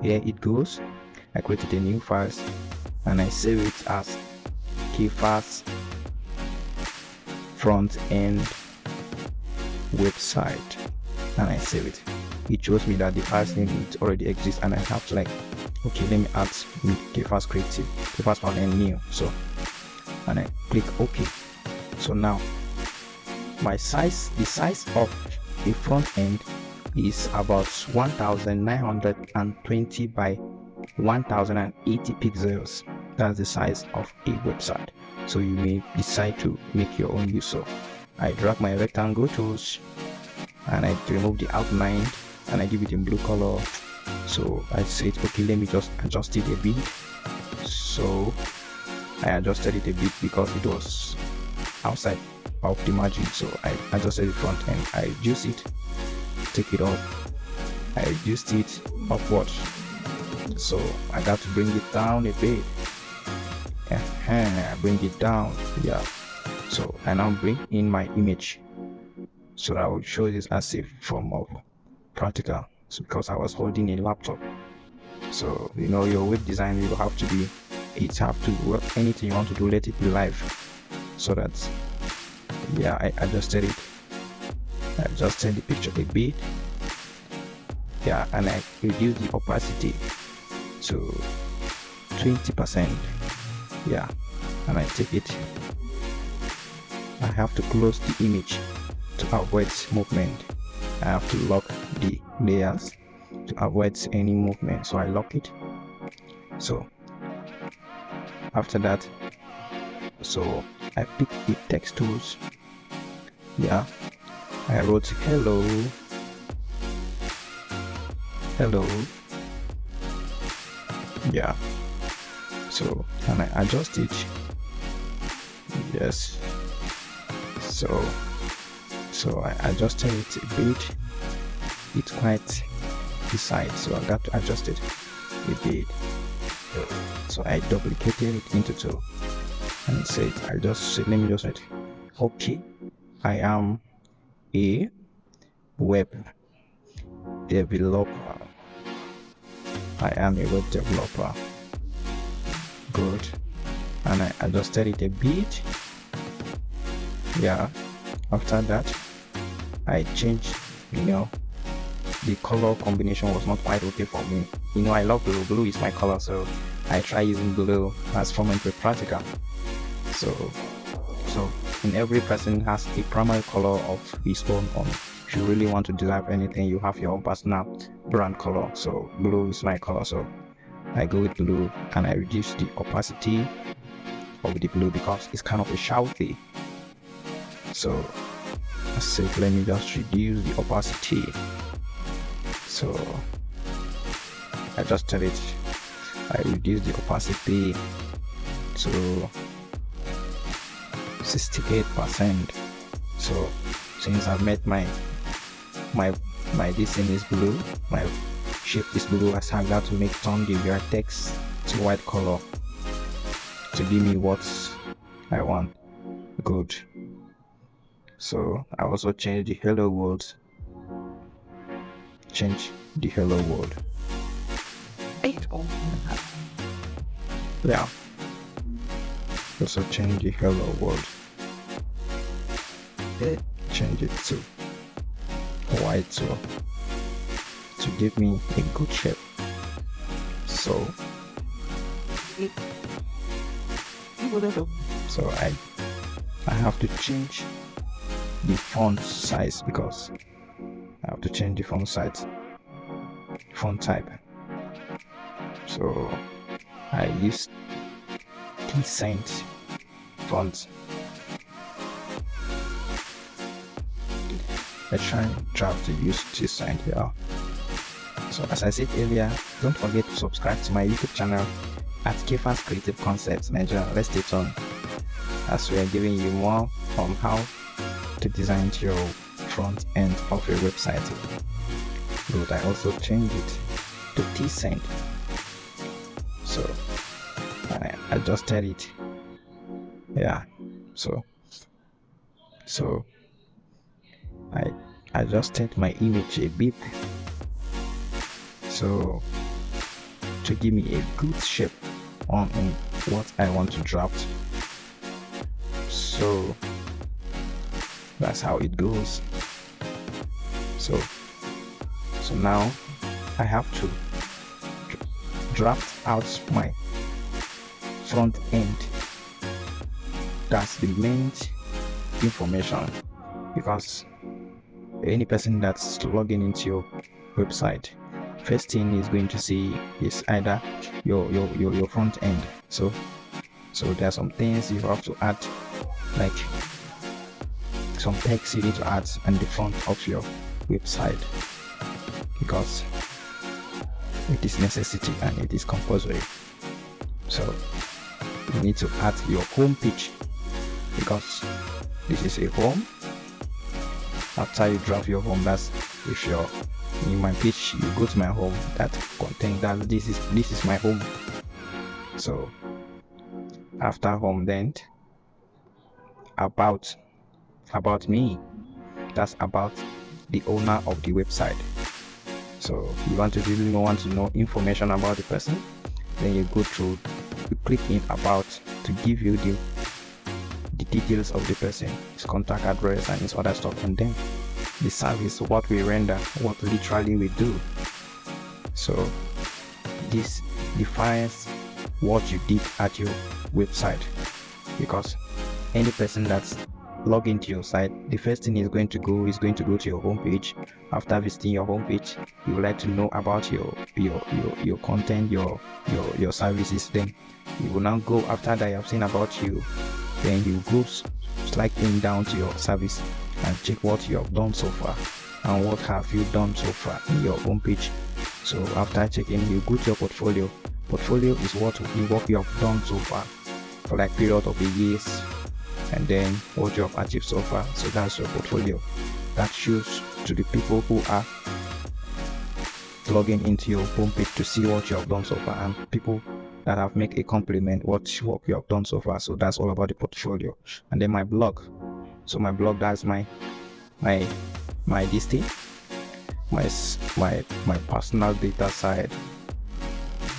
here it goes. I created a new file and I save it as Kefas front end website, and I save it. It shows me that the file's name it already exists, and I have to okay, let me add Kefas creative, Kefas front end new. So, and I click OK. So now the size of the front end is about 1920 by 1080 pixels. That's the size of a website. So you may decide to make your own use. So I drag my rectangle tools and I remove the outline and I give it a blue color. So I said, okay, let me just adjust it a bit. So I adjusted it a bit because it was outside of the margin. So I adjusted the front end. I reduced it, take it off. I reduced it upward. So I got to bring it down a bit. Bring it down. Yeah. So I now bring in my image. So I will show this as a form of practical. So because I was holding a laptop. So your web design, you have to be, it have to work. Anything you want to do, let it be live. So that, yeah, I adjusted it. I adjusted the picture a bit. Yeah, and I reduced the opacity to 20%. Yeah, and I take it. I have to close the image to avoid movement. I have to lock the layers to avoid any movement. So I lock it. So after that, so I pick the text tools. Yeah, I wrote hello. Yeah. So and I adjust it. Yes. So I adjusted it a bit. It's quite beside, so I got to adjust it a bit. So I duplicated it into two and said, let me just write, okay, I am a web developer. I am a web developer. Good. And I adjusted it a bit. Yeah. After that, I changed, the color combination was not quite okay for me. I love blue. Blue is my color, so I try using blue as form and practical. So in every person has a primary color of his own. If you really want to design anything, you have your own personal brand color. So blue is my color, so I go with blue and I reduce the opacity of the blue because it's kind of a shouty. So I said, let me just reduce the opacity. So I adjusted it. I reduced the opacity to 68%. So since I've made my this thing is blue, my shape is blue, I got to turn the vertex to white color to give me what I want. Good. So I also change the hello world. Yeah. Also change the hello world. Change it to white to give me a good shape. So I have to change the font size because I have to change the font size, font type. So I use Decent font. I try to use Decent here. So as I said earlier, don't forget to subscribe to my YouTube channel at Kefas Creative Concepts Nigeria. Let's stay tuned as we are giving you more on how to design your front end of your website. But I also changed it to Decent. So I adjusted it. Yeah. So I adjusted my image a bit. So to give me a good shape on what I want to draft. So that's how it goes. So now I have to draft out my front end. That's the main information, because any person that's logging into your website, first thing is going to see is either your front end. So there are some things you have to add, like some text you need to add on the front of your website, because it is necessity and it is compulsory. So you need to add your home page, because this is a home. After you draft your home, that's if you're in my page, you go to my home, that contains that this is my home. So after home, then about me, that's about the owner of the website. So you want to really want to know information about the person, then you go through, you click in about to give you the details of the person, his contact address and his other stuff, and then the service, what we render, what literally we do. So this defines what you did at your website, because any person that's log into your site, the first thing is going to go to your homepage. After visiting your homepage, you would like to know about your content, your services. Then you will now go, after that you have seen about you, then you go sliding down to your service and check what you have done so far and what have you done so far in your homepage. So after checking, you go to your portfolio. Portfolio is what you have done so far for like period of the years, and then what you have achieved so far. So that's your portfolio. That shows to the people who are logging into your homepage to see what you have done so far, and people that have made a compliment what you have done so far. So that's all about the portfolio. And then my blog. So my blog, that's my this thing, my personal data side.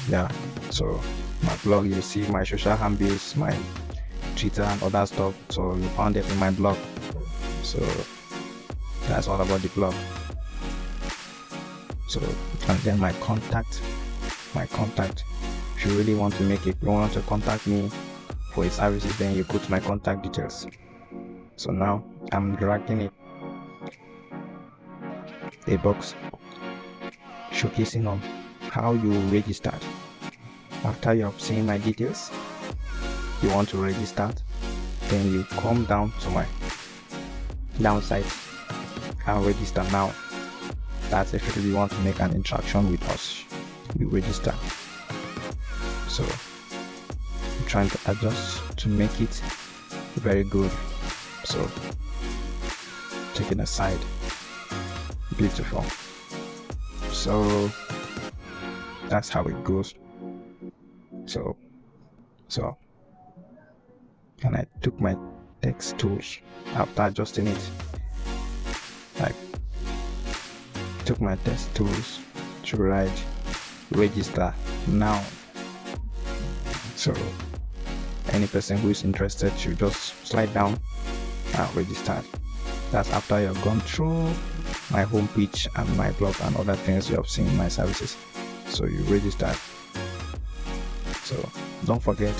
Yeah. So my blog, you see my social handles, my Twitter and other stuff. So you found it in my blog. So that's all about the blog. So, and then my contact. If you really want to make it, you want to contact me for a services, then you go to my contact details. So now I'm dragging it, a box showcasing on how you registered. After you have seen my details, you want to register, then you come down to my downside and register now. That's if you want to make an interaction with us, you register. So I'm trying to adjust to make it very good. So taking aside, beautiful. So that's how it goes. So and I took my text tools after adjusting it. I took my text tools to write register now. So any person who is interested should just slide down and register. That's after you have gone through my homepage and my blog and other things you have seen in my services. So you register. So don't forget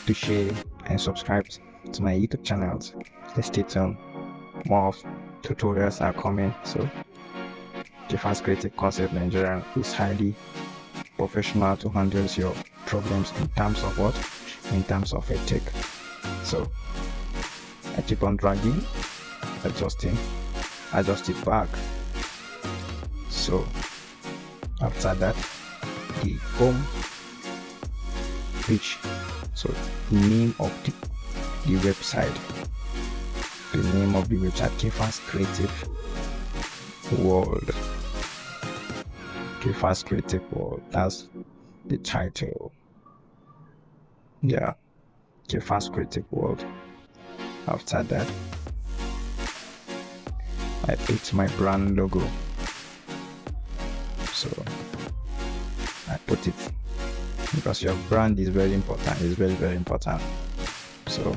to share and subscribe to my YouTube channels. Let's stay tuned. More tutorials are coming. So Kefas Creative Concept Nigeria is highly professional to handle your problems in terms of what? In terms of a tech. So I keep on dragging, adjust it back. So after that, the home page. So the name of the website. The name of the website, Kefas Creative World. Kefas Creative World. That's the title. Yeah, Kefas Creative World. After that, I picked my brand logo. So I put it because your brand is very important. It's very, very important. So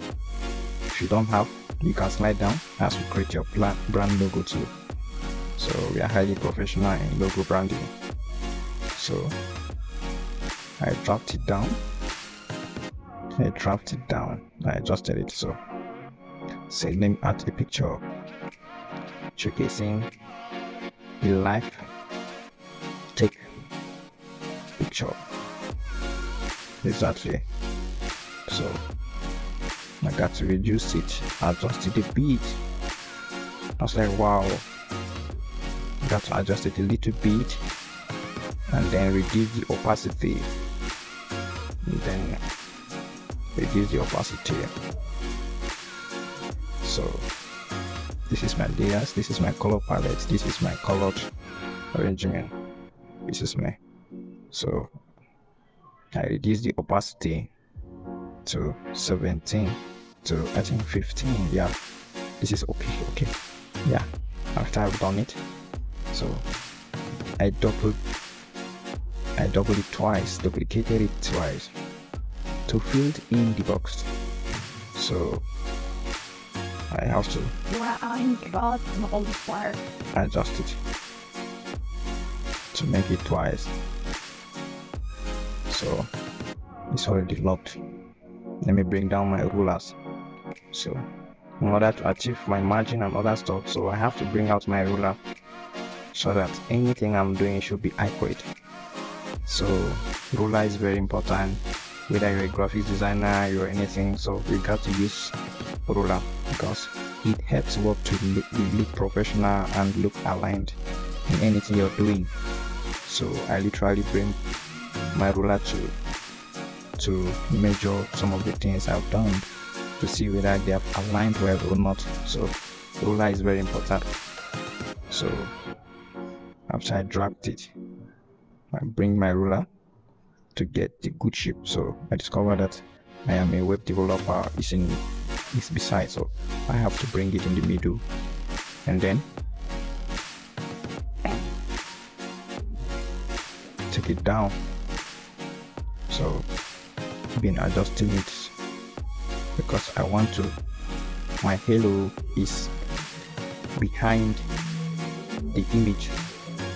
if you don't have, you can slide down as you create your brand logo too. So we are highly professional in logo branding. So I dropped it down. I adjusted it. So say let me add a picture showcasing a life take picture. Exactly. So I got to reduce it, adjust it a bit. I was like, wow. Got to adjust it a little bit and then reduce the opacity. So this is my layers, this is my color palette, this is my colored arrangement. This is me. So I reduce the opacity to 17 to I think 15. Yeah, this is okay. Yeah, after I've done it, so I doubled it twice, duplicated it twice to fill in the box. So I have to adjust it to make it twice. So it's already locked. Let me bring down my rulers. So in order to achieve my margin and other stuff, so I have to bring out my ruler so that anything I'm doing should be accurate. So ruler is very important, whether you're a graphics designer or anything. So you got to use ruler because it helps work to look professional and look aligned in anything you're doing. So I literally bring my ruler to measure some of the things I've done to see whether they have aligned well or not. So ruler is very important. So after I dragged it, I bring my ruler to get the good shape. So I discovered that I am a web developer. It's beside, so I have to bring it in the middle and then take it down. So been adjusting it because I want to, my halo is behind the image,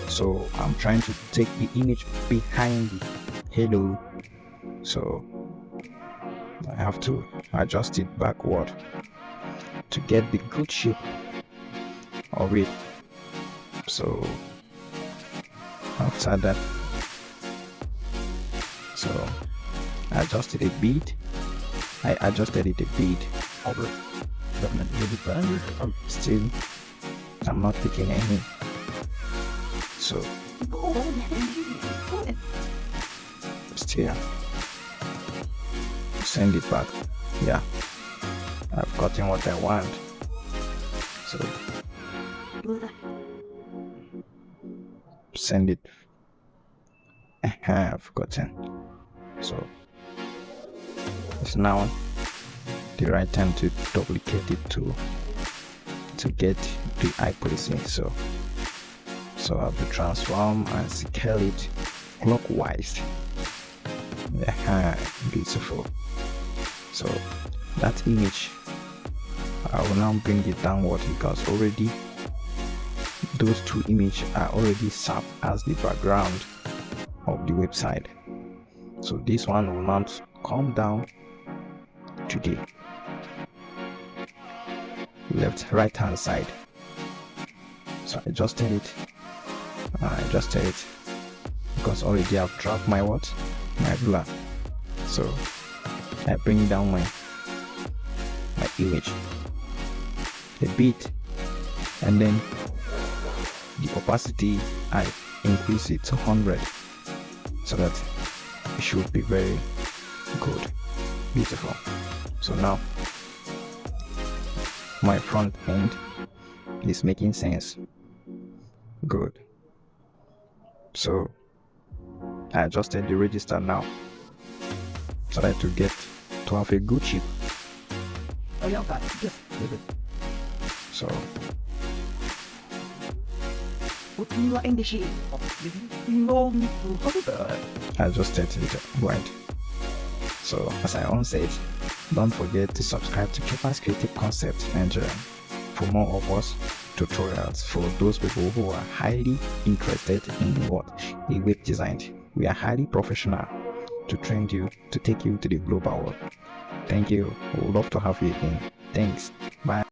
so I'm trying to take the image behind the halo, so I have to adjust it backward to get the good shape of it. So after that, so I adjusted it a bit. Still, I'm not picking any. So still send it back. Yeah, I've gotten what I want. So send it. I've gotten. So it's now the right time to duplicate it to get the accuracy. So I have to transform and scale it clockwise. Beautiful. So that image, I will now bring it downward because already those two images are already served as the background of the website. So this one will not come down to the right hand side. So I adjusted it because already I've dropped my ruler. So I bring down my image a bit, and then the opacity I increase it to 100 so that it should be very good. Beautiful. So now my front end is making sense. Good. So I adjusted the register now so that to have a good shape. So put you in the shape of living long I just started it right. So as I once said, don't forget to subscribe to Kepa's Creative Concept Nigeria for more of us tutorials for those people who are highly interested in what a web design. We are highly professional to train you to take you to the global world. Thank you. We would love to have you again. Thanks. Bye.